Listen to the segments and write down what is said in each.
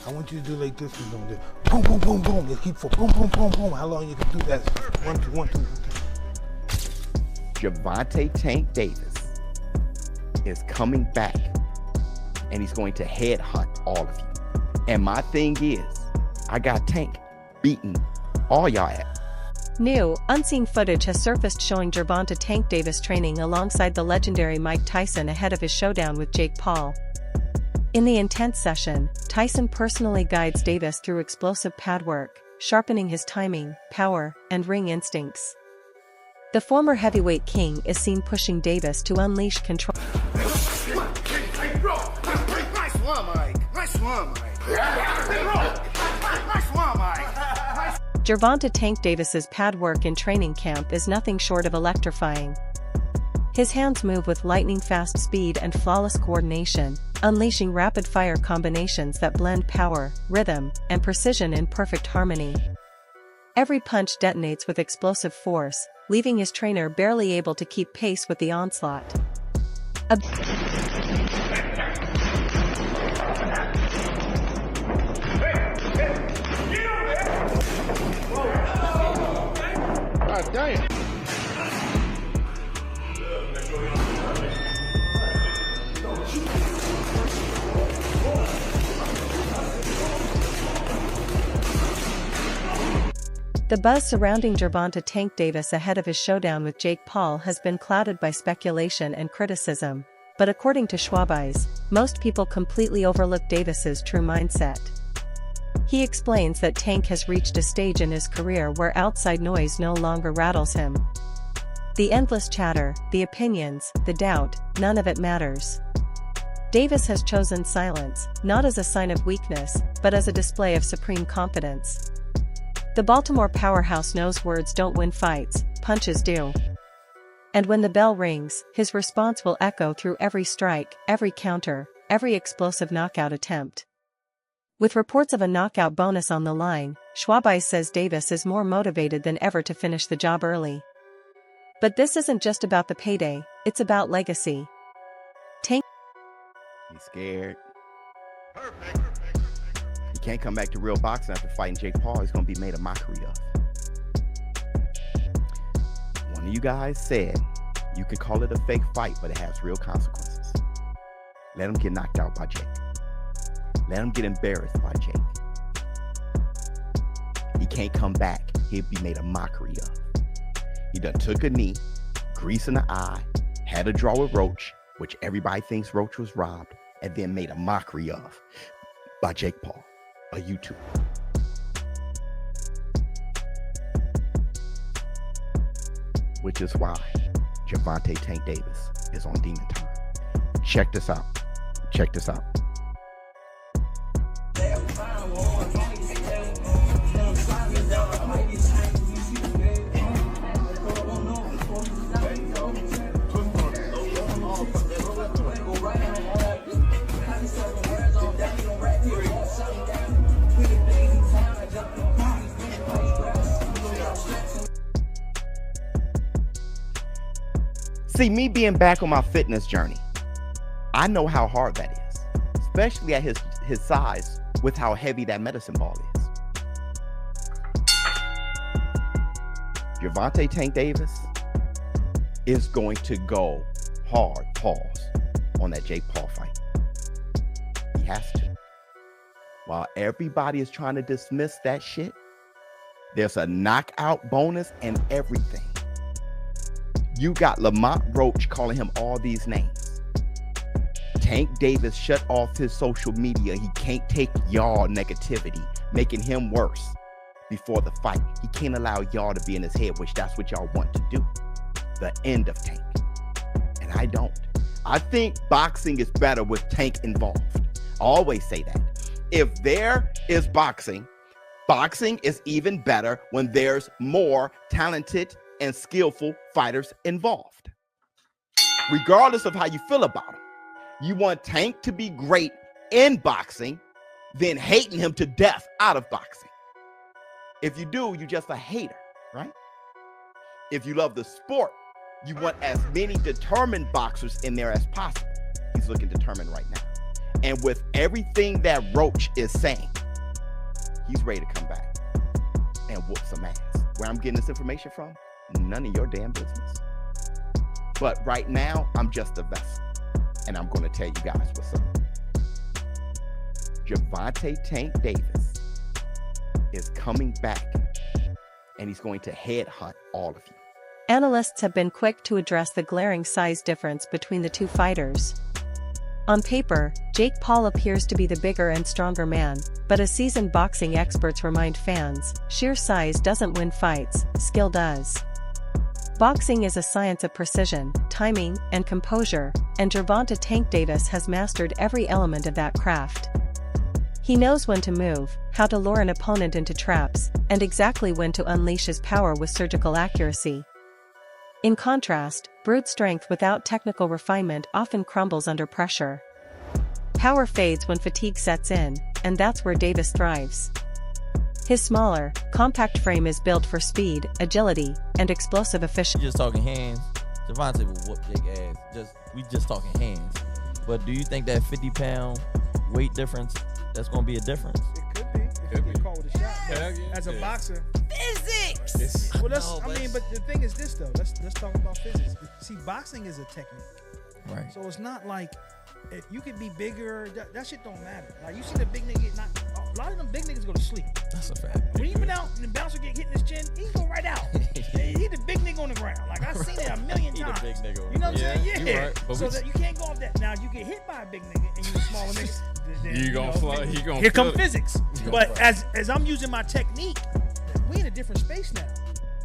I want you to do like this. We're gonna do boom, boom, boom, boom. Just keep for boom, boom, boom, boom. How long you can do that? 1, 2, 1, 2, 1, 2. Gervonta Tank Davis is coming back, and he's going to headhunt all of you. And my thing is, I got Tank beating all y'all at. New, unseen footage has surfaced showing Gervonta Tank Davis training alongside the legendary Mike Tyson ahead of his showdown with Jake Paul. In the intense session, Tyson personally guides Davis through explosive pad work, sharpening his timing, power, and ring instincts. The former heavyweight king is seen pushing Davis to unleash control. Nice one, Mike. Nice one, Mike. Nice one, Mike. Gervonta Tank Davis's pad work in training camp is nothing short of electrifying. His hands move with lightning-fast speed and flawless coordination, unleashing rapid-fire combinations that blend power, rhythm, and precision in perfect harmony. Every punch detonates with explosive force, leaving his trainer barely able to keep pace with the onslaught. God damn. The buzz surrounding Gervonta Tank Davis ahead of his showdown with Jake Paul has been clouded by speculation and criticism, but according to Schwabeyes, most people completely overlook Davis's true mindset. He explains that Tank has reached a stage in his career where outside noise no longer rattles him. The endless chatter, the opinions, the doubt, none of it matters. Davis has chosen silence, not as a sign of weakness, but as a display of supreme confidence. The Baltimore powerhouse knows words don't win fights, punches do. And when the bell rings, his response will echo through every strike, every counter, every explosive knockout attempt. With reports of a knockout bonus on the line, Schwabeyes says Davis is more motivated than ever to finish the job early. But this isn't just about the payday, it's about legacy. Tank. He's scared. He can't come back to real boxing after fighting Jake Paul. He's going to be made a mockery of. One of you guys said, you can call it a fake fight, but it has real consequences. Let him get knocked out by Jake. Let him get embarrassed by Jake. He can't come back. He'll be made a mockery of. He done took a knee, grease in the eye, had a draw with Roach, which everybody thinks Roach was robbed, and then made a mockery of by Jake Paul, a YouTuber. Which is why Gervonta Tank Davis is on Demon Time. Check this out. Check this out. See, me being back on my fitness journey, I know how hard that is, especially at his size with how heavy that medicine ball is. Gervonta Tank Davis is going to go hard, pause, on that Jake Paul fight. He has to. While everybody is trying to dismiss that shit, there's a knockout bonus and everything. You got Lamont Roach calling him all these names. Tank Davis shut off his social media. He can't take y'all negativity, making him worse before the fight. He can't allow y'all to be in his head, which that's what y'all want to do. The end of Tank. And I don't. I think boxing is better with Tank involved. I always say that. If there is boxing, boxing is even better when there's more talented and skillful fighters involved. Regardless of how you feel about him, you want Tank to be great in boxing, then hating him to death out of boxing. If you do, you're just a hater, right? If you love the sport, you want as many determined boxers in there as possible. He's looking determined right now. And with everything that Roach is saying, he's ready to come back and whoop some ass. Where I'm getting this information from, none of your damn business. But right now, I'm just a vessel. And I'm going to tell you guys what's up. Gervonta Tank Davis is coming back, and he's going to headhunt all of you. Analysts have been quick to address the glaring size difference between the two fighters. On paper, Jake Paul appears to be the bigger and stronger man, but as seasoned boxing experts remind fans, sheer size doesn't win fights, skill does. Boxing is a science of precision, timing, and composure, and Gervonta Tank Davis has mastered every element of that craft. He knows when to move, how to lure an opponent into traps, and exactly when to unleash his power with surgical accuracy. In contrast, brute strength without technical refinement often crumbles under pressure. Power fades when fatigue sets in, and that's where Davis thrives. His smaller, compact frame is built for speed, agility, and explosive efficiency. Just talking hands. Gervonta will whoop Jake ass. We just talking hands. But do you think that 50-pound weight difference, that's going to be a difference? It could be. If you get caught with a shot. As a boxer. Physics! Well, but the thing is this, though. Let's talk about physics. See, boxing is a technique. Right. So it's not like you can be bigger. That shit don't matter. Like, you see the big nigga get knocked. A lot of them big niggas go to sleep. That's a fact. When he went out and the bouncer get hit in his chin, he go right out. He the big nigga on the ground. Like, I've seen it a million times. He the big nigga on You know what I'm saying? you Yeah. right, but so that you can't go off that. Now, if you get hit by a big nigga and you a smaller nigga, then, You gonna fly. He gonna here come flip. physics. But as I'm using my technique, we in a different space now.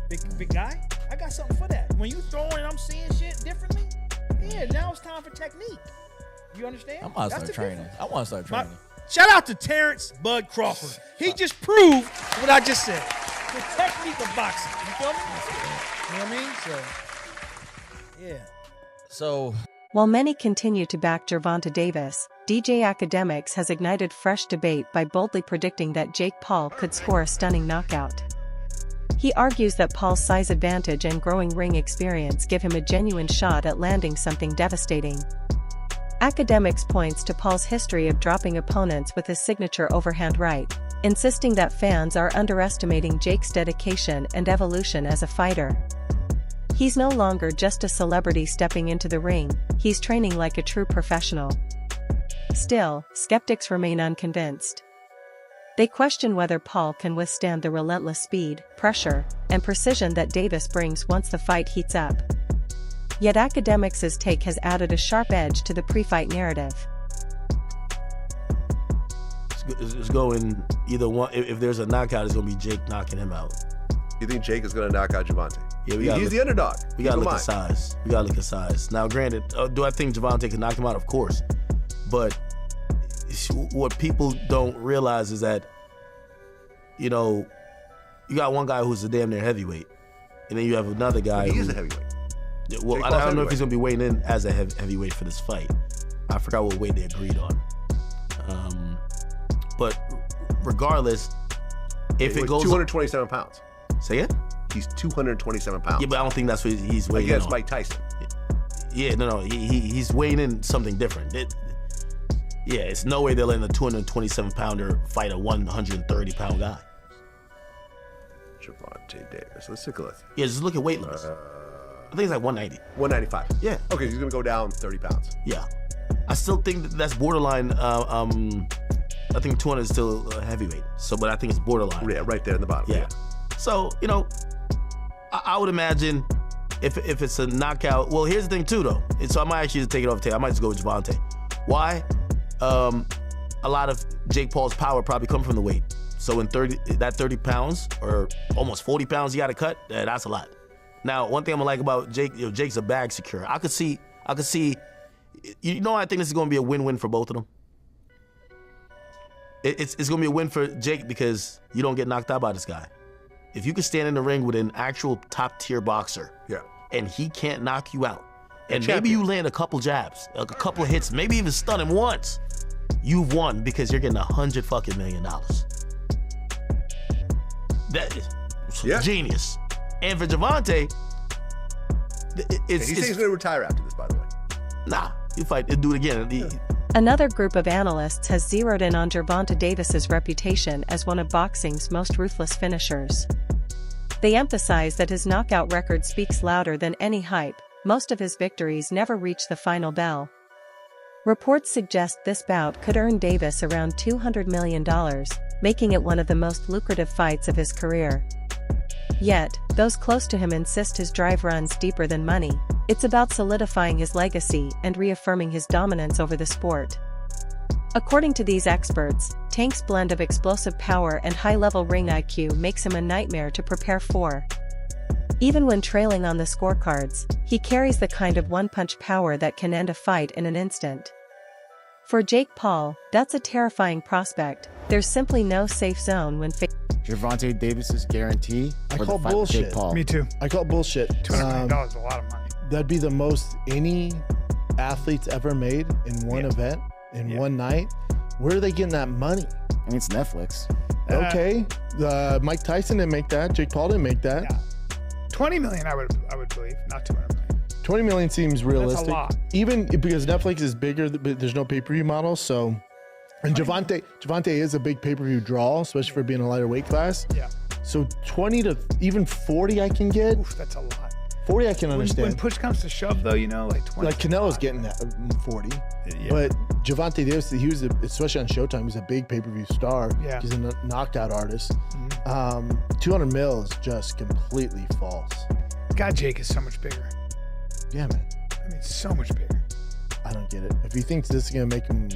Big guy, I got something for that. When you throwing and I'm seeing shit differently, yeah, now it's time for technique. You understand? I want to That's start the training. difference. I want to start training. Shout out to Terrence Bud Crawford. He just proved what I just said. The technique of boxing. You feel me? You know what I mean? So, yeah. So, While many continue to back Gervonta Davis, DJ Academics has ignited fresh debate by boldly predicting that Jake Paul could score a stunning knockout. He argues that Paul's size advantage and growing ring experience give him a genuine shot at landing something devastating. Academics points to Paul's history of dropping opponents with his signature overhand right, insisting that fans are underestimating Jake's dedication and evolution as a fighter. He's no longer just a celebrity stepping into the ring, he's training like a true professional. Still, skeptics remain unconvinced. They question whether Paul can withstand the relentless speed, pressure, and precision that Davis brings once the fight heats up. Yet Academics' take has added a sharp edge to the pre-fight narrative. It's going either one. If there's a knockout, it's going to be Jake knocking him out. You think Jake is going to knock out Gervonta? Yeah, he's the underdog. We got to look at size. We got to look at size. Now, granted, do I think Gervonta can knock him out? Of course. But what people don't realize is that, you know, you got one guy who's a damn near heavyweight, and then you have another guy He is a heavyweight. Well, I don't know if he's going to be weighing in as a heavyweight for this fight. I forgot what weight they agreed on. But regardless, if it goes 227 pounds. Say it? He's 227 pounds. Yeah, but I don't think that's what he's weighing in against on. Mike Tyson. Yeah, no, he's weighing in something different. Yeah, it's no way they're letting a 227-pounder fight a 130-pound guy. Gervonta Davis. Let's take a look. Yeah, just look at weight limits. I think it's like 190. 195. Yeah. Okay, he's going to go down 30 pounds. Yeah. I still think that's borderline. I think 200 is still heavyweight. So, but I think it's borderline. Yeah, right there in the bottom. Yeah. So, you know, I would imagine if it's a knockout. Well, here's the thing too, though. So I might actually just take it off the table. I might just go with Gervonta. Why? A lot of Jake Paul's power probably come from the weight. So in 30 pounds or almost 40 pounds you got to cut, that's a lot. Now, one thing I'm gonna like about Jake, Jake's a bag secure. I could see, you know, I think this is gonna be a win-win for both of them. It's gonna be a win for Jake because you don't get knocked out by this guy. If you can stand in the ring with an actual top-tier boxer, yeah, and he can't knock you out, and maybe you land a couple jabs, a couple of hits, maybe even stun him once, you've won because you're getting $100 million. That is genius. And for Gervonta, he says he's going to retire after this, by the way. Nah, he'll fight. He'll do it again. Another group of analysts has zeroed in on Gervonta Davis's reputation as one of boxing's most ruthless finishers. They emphasize that his knockout record speaks louder than any hype. Most of his victories never reach the final bell. Reports suggest this bout could earn Davis around $200 million, making it one of the most lucrative fights of his career. Yet, those close to him insist his drive runs deeper than money. It's about solidifying his legacy and reaffirming his dominance over the sport. According to these experts, Tank's blend of explosive power and high-level ring IQ makes him a nightmare to prepare for. Even when trailing on the scorecards, he carries the kind of one-punch power that can end a fight in an instant. For Jake Paul, that's a terrifying prospect. There's simply no safe zone when Gervonta Davis's guarantee. I for call the fight with bullshit. Jake Paul. Me too. I call bullshit. $200 million is a lot of money. That'd be the most any athlete's ever made in one event, in one night. Where are they getting that money? I mean, it's Netflix. Okay, Mike Tyson didn't make that. Jake Paul didn't make that. Yeah. $20 million, I would believe, not $200 million. 20 million seems realistic. That's a lot. Even because Netflix is bigger, but there's no pay-per-view model. So, and Gervonta is a big pay-per-view draw, especially for being a lighter weight class. Yeah. So 20 to even 40 I can get. Oof, that's a lot. 40 I can understand. When push comes to shove, though, you know, like 20. Like Canelo's getting that 40. Yeah. But Gervonta Davis, he was, especially on Showtime, he's a big pay-per-view star. Yeah. He's a knockout artist. 200 mil is just completely false. God, Jake is so much bigger. Yeah, man. I mean, so much bigger. I don't get it. If he thinks this is going to make him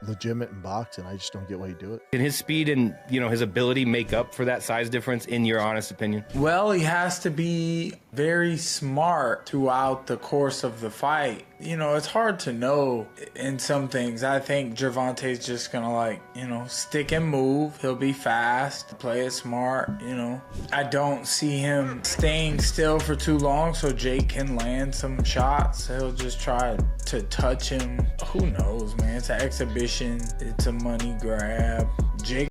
legitimate in boxing, I just don't get why he do it. Can his speed and, his ability make up for that size difference, in your honest opinion? Well, he has to be very smart throughout the course of the fight. It's hard to know in some things. I think Gervonta's just gonna stick and move. He'll be fast, play it smart, I don't see him staying still for too long so Jake can land some shots. He'll just try to touch him. Who knows, man? It's an exhibition. It's a money grab. Jake